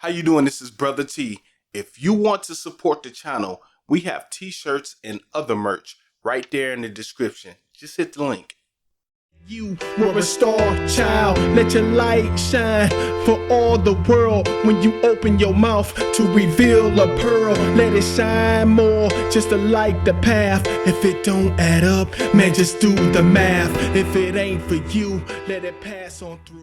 How you doing? This is Brother T. If you want to support the channel, we have t-shirts and other merch right there in the description. Just hit the link. You were a star child, let your light shine for all the world. When you open your mouth to reveal a pearl, let it shine more, just to light the path. If it don't add up, man, just do the math. If it ain't for you, let it pass on through.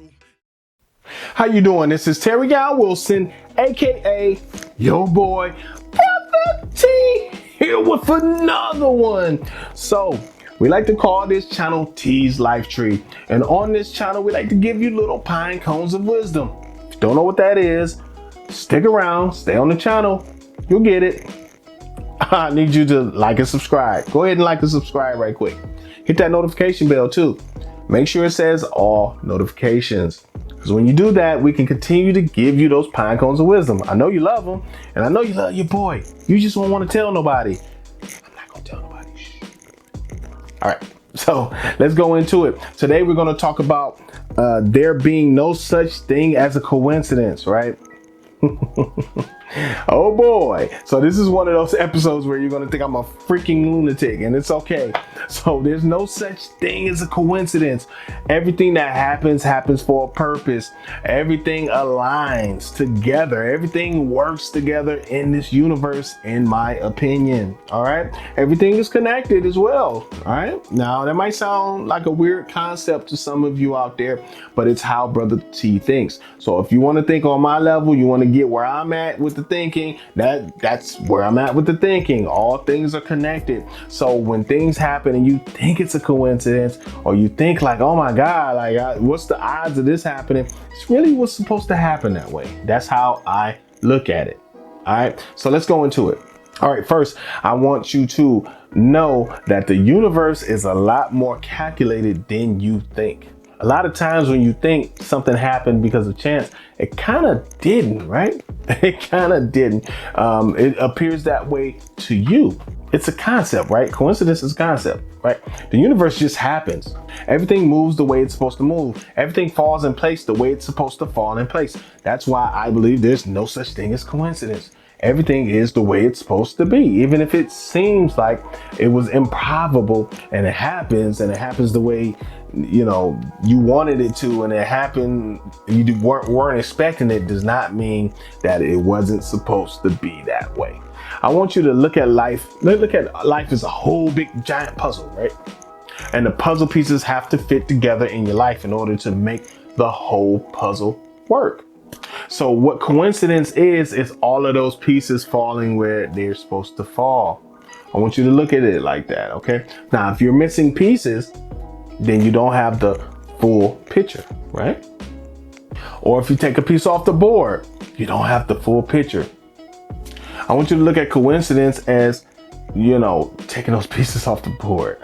How you doing? This is Terry Guy Wilson, aka your boy Brotha T, here with another one. So we like to call this channel T's Life Tree, and on this channel we like to give you little pine cones of wisdom. If you don't know what that is, stick around, stay on the channel, you'll get it. I need you to like and subscribe. Go ahead and like and subscribe right quick. Hit that notification bell too. Make sure it says all notifications, because when you do that, we can continue to give you those pine cones of wisdom. I know you love them, and I know you love your boy. You just don't want to tell nobody. I'm not gonna tell nobody. Shh. All right, so let's go into it. Today we're gonna talk about there being no such thing as a coincidence, right? Oh boy. So this is one of those episodes where you're going to think I'm a freaking lunatic, and it's okay. So there's no such thing as a coincidence. Everything that happens for a purpose. Everything aligns together. Everything works together in this universe, in my opinion. All right. Everything is connected as well. All right. Now that might sound like a weird concept to some of you out there, but it's how Brother T thinks. So if you want to think on my level, you want to get where I'm at with the thinking, that's where I'm at with the thinking. All things are connected. So when things happen and you think it's a coincidence, or you think like, oh my God, like what's the odds of this happening? It's really what's supposed to happen that way. That's how I look at it. All right, so let's go into it. All right, first, I want you to know that the universe is a lot more calculated than you think. A lot of times when you think something happened because of chance, it kind of didn't, right? It kind of didn't. It appears that way to you. It's a concept, right? Coincidence is a concept, right? The universe just happens. Everything moves the way it's supposed to move. Everything falls in place the way it's supposed to fall in place. That's why I believe there's no such thing as coincidence. Everything is the way it's supposed to be, even if it seems like it was improbable, and it happens the way you know you wanted it to, and it happened, you weren't expecting it, does not mean that it wasn't supposed to be that way. I want you to look at life as a whole big giant puzzle, right? And the puzzle pieces have to fit together in your life in order to make the whole puzzle work. So what coincidence is all of those pieces falling where they're supposed to fall. I want you to look at it like that, okay? Now, if you're missing pieces, then you don't have the full picture, right? Or if you take a piece off the board, you don't have the full picture. I want you to look at coincidence as, you know, taking those pieces off the board.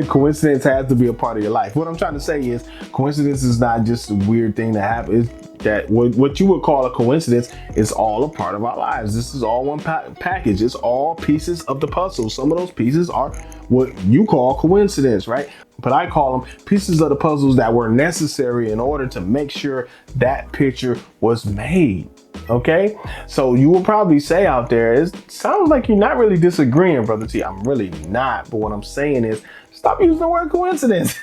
Coincidence has to be a part of your life. What I'm trying to say is coincidence is not just a weird thing that happens. That what you would call a coincidence is all a part of our lives. This is all one package. It's all pieces of the puzzle. Some of those pieces are what you call coincidence, right? But I call them pieces of the puzzles that were necessary in order to make sure that picture was made. Okay, so you will probably say out there, it sounds like you're not really disagreeing, Brother T. I'm really not. But what I'm saying is, stop using the word coincidence.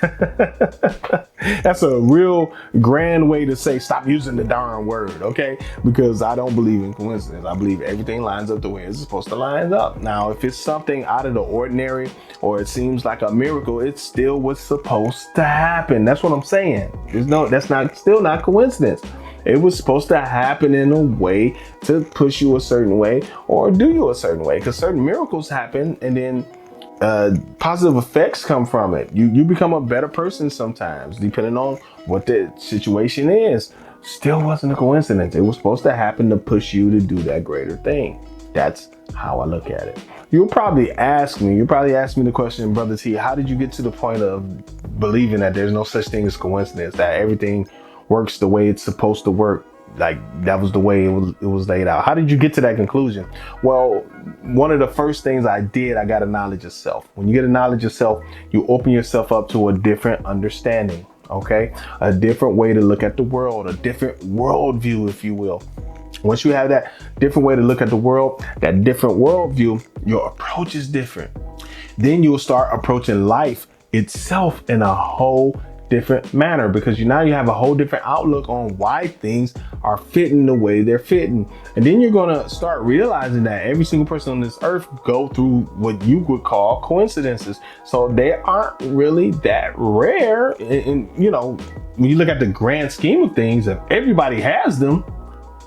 That's a real grand way to say stop using the darn word, okay? Because I don't believe in coincidence. I believe everything lines up the way it's supposed to line up. Now, if it's something out of the ordinary, or it seems like a miracle, it's still what's supposed to happen. That's what I'm saying. That's still not coincidence. It was supposed to happen in a way to push you a certain way or do you a certain way, because certain miracles happen and then positive effects come from it. You become a better person sometimes, depending on what the situation is. Still wasn't a coincidence. It was supposed to happen to push you to do that greater thing. That's how I look at it. You'll probably ask me the question, Brother T, how did you get to the point of believing that there's no such thing as coincidence, that everything works the way it's supposed to work? Like that was the way it was laid out. How did you get to that conclusion? Well, one of the first things I did, I got a knowledge of self. When you get a knowledge of self, you open yourself up to a different understanding. Okay, a different way to look at the world, a different worldview, if you will. Once you have that different way to look at the world, that different worldview, your approach is different. Then you'll start approaching life itself in a whole different manner, because now you have a whole different outlook on why things are fitting the way they're fitting. And then you're going to start realizing that every single person on this earth go through what you would call coincidences. So they aren't really that rare. And you know, when you look at the grand scheme of things, if everybody has them,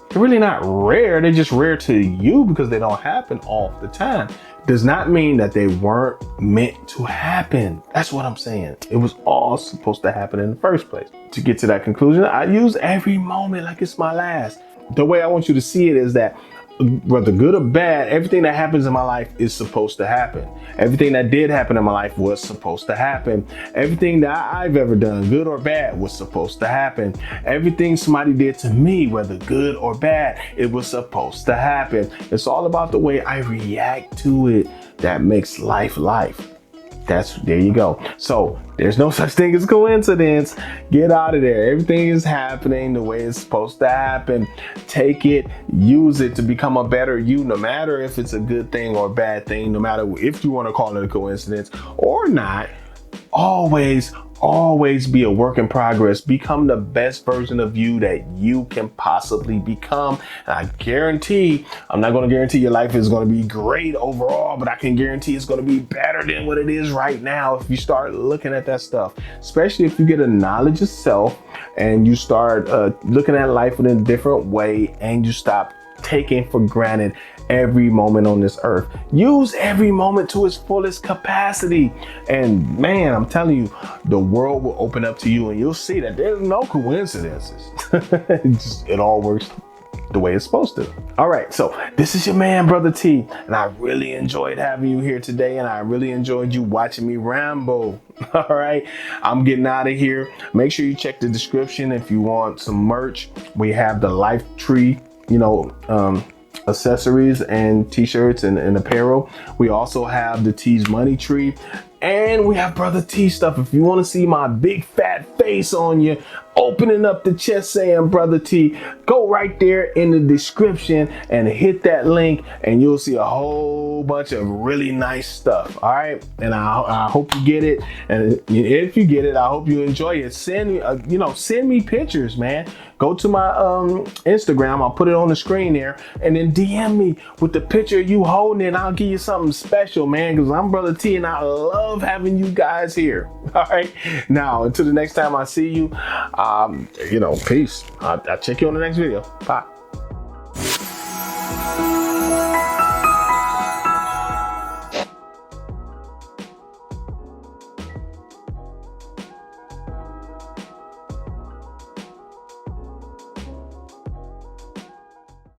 they're really not rare. They're just rare to you because they don't happen all the time. Does not mean that they weren't meant to happen. That's what I'm saying. It was all supposed to happen in the first place. To get to that conclusion, I use every moment like it's my last. The way I want you to see it is that whether good or bad, everything that happens in my life is supposed to happen. Everything that did happen in my life was supposed to happen. Everything that I've ever done, good or bad, was supposed to happen. Everything somebody did to me, whether good or bad, it was supposed to happen. It's all about the way I react to it that makes life life. There you go. So there's no such thing as coincidence. Get out of there. Everything is happening the way it's supposed to happen. Take it, use it to become a better you, no matter if it's a good thing or a bad thing, no matter if you want to call it a coincidence or not. Always be a work in progress. Become the best version of you that you can possibly become. And I guarantee, I'm not going to guarantee your life is going to be great overall, but I can guarantee it's going to be better than what it is right now if you start looking at that stuff. Especially if you get a knowledge of self and you start looking at life in a different way, and you stop taking for granted every moment on this earth. Use every moment to its fullest capacity. And man, I'm telling you, the world will open up to you and you'll see that there's no coincidences. It all works the way it's supposed to. All right, so this is your man, Brotha T, and I really enjoyed having you here today, and I really enjoyed you watching me ramble. All right, I'm getting out of here. Make sure you check the description if you want some merch. We have the Life Tree, accessories and t-shirts and apparel. We also have the T's Money Tree, and we have Brotha T stuff. If you want to see my big fat face on you opening up the chest saying Brotha T, go right there in the description and hit that link, and you'll see a whole bunch of really nice stuff. All right, and I hope you get it, and if you get it, I hope you enjoy it. Send me pictures, man. Go to my Instagram, I'll put it on the screen there, and then DM me with the picture of you holding it. I'll give you something special, man, because I'm Brotha T and I love having you guys here. All right, now until the next time I see you, peace. I'll check you on the next video. Bye.